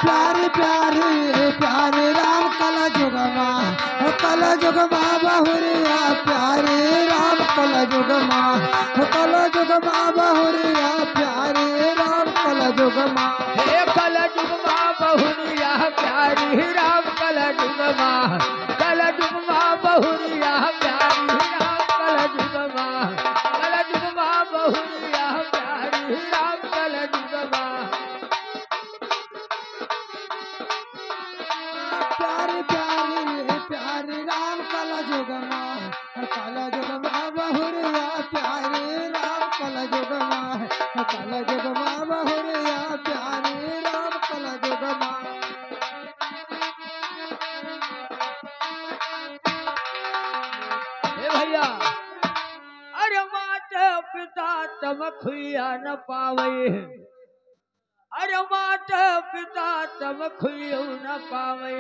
प्यारे प्यारे प्यारे राम कला जुगमा बहुरिया प्यारे राम कला जुगमा बहुरिया प्यारे राम कला जुगमा हे कल जुगमा बहुरिया प्यारी राम कल जुगमा बहुरिया प्यारी राम कल जुगमा बहुरिया प्यारी राम कल जुगमा प्यारे प्यारे प्यारे राम कला जुगमा बहुरिया प्यारे राम कला जुगमा बहुरिया प्यारे राम कला जुगमा हे भैया अरे माता पिता तम खुया न पावे अरे माता पिता तम खुयो न पावे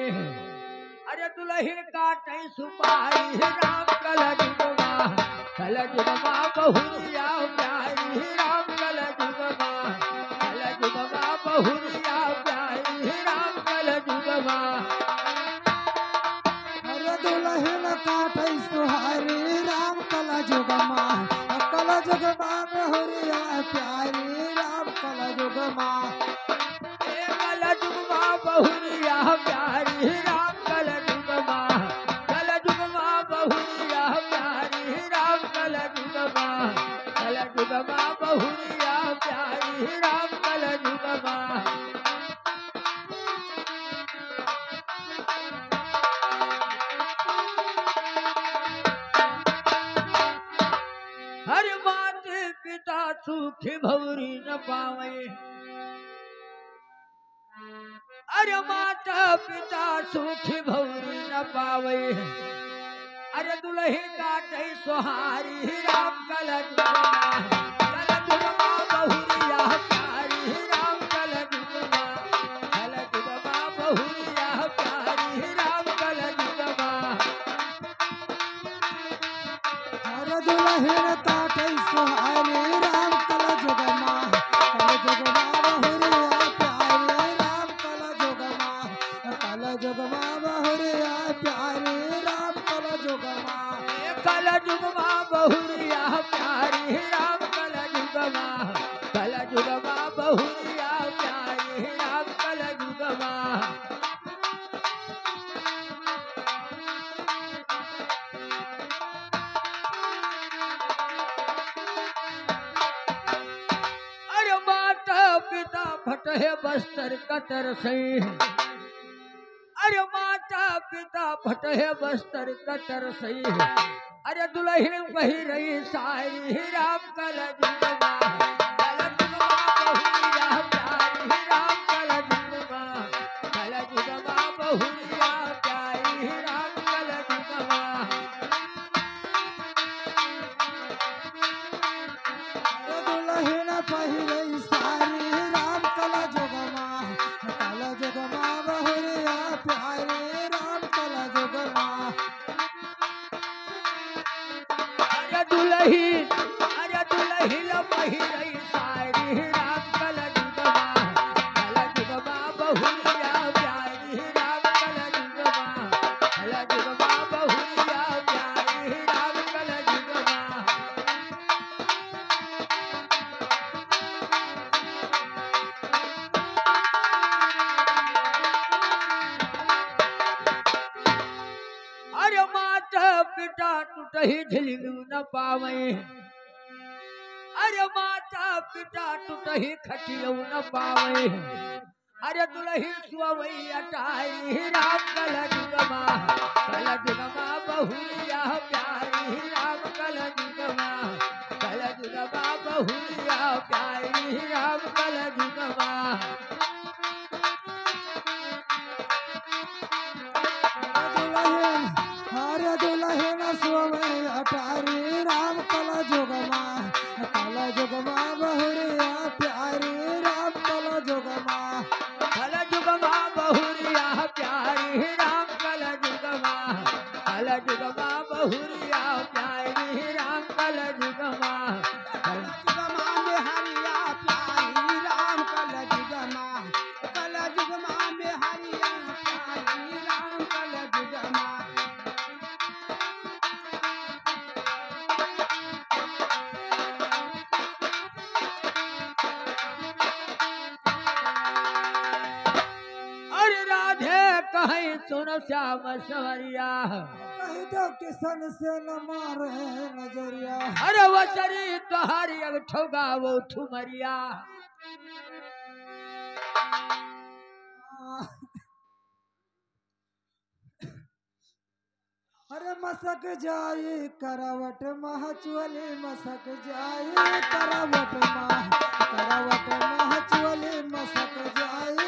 अरे दुल्हन काटे सुपारी राम कल जुगमा बहुरिया प्यारी राम कल जुगमा बहुरिया प्यारी राम कल जुगमा अरे दुल्हन काटे सुहारी राम कला जुगमा बहुरिया प्यारी राम कला जुगमा कल जुगमा बहुरिया प्यारी राम कल जुगमा बहुरिया प्यारी राम कल जुगमा बहुरिया प्यारी राम कल जुगमा हर माते पिता सुखी भौरी न पावे अरे माता पिता सुखी भौरी न पावे अरे दुल्हन काटे सोहारी राम कल जुगमा बहुरिया प्यारी राम कल जुगमा बहुरिया प्यारी राम कल जुगमा अरे दुल्हन काटे सुहारी राम कला जुगमा बहुरिया प्यारे राम कला जुगमा बहुरिया प्यारे राम कला जुगमा कल जुगमा बहुरिया प्यारी राम कल जुगमा बहुरिया प्यारी राम कल जुगमा अरे माता पिता फटे बस्तर कतर से अरे माता पिता फटे बस्तर कतर से अरे दुल्हन वही रही सारी राम कल जुगमा बहुरिया प्यारी राम कल जुगमा बहुरिया प्यारी राम कल जुगमा दुल्हन पहिरे सारी राम कला जुगमा बहुरिया प्यारे राम कला जुगमा अरे दुल्हन पहिरई सारी राम कल जुगमा बहुरिया प्यारी राम कल जुगमा बहुरिया प्यारी राम कल जुगमा अरे माता पिता टूटही झिलू न पावे अरे माता पिता टूटही खटियो न पावे अरे दुल्हन सुवई अटाई राम कल जुगमा बहुरिया प्यारी राम कल जुगमा बहुरिया प्यारी राम कल जुगमा दुल्हन सोवे अटारी राम कला जुगमा बहुरिया प्यारी राम कला जुगमा बहुरिया प्यारी राम कल जुगमा बहुरिया प्यारी राम कल जुगमा में हरिया प्यारी राम सुन श्याम सवरिया कह दो किसन से न मारे नजरिया अरे वचरी तोहारी अब ठोगा वो ठुमरिया अरे मसक जाए करावट महचुअली मसक जाए करावट महचुअली मसक जाए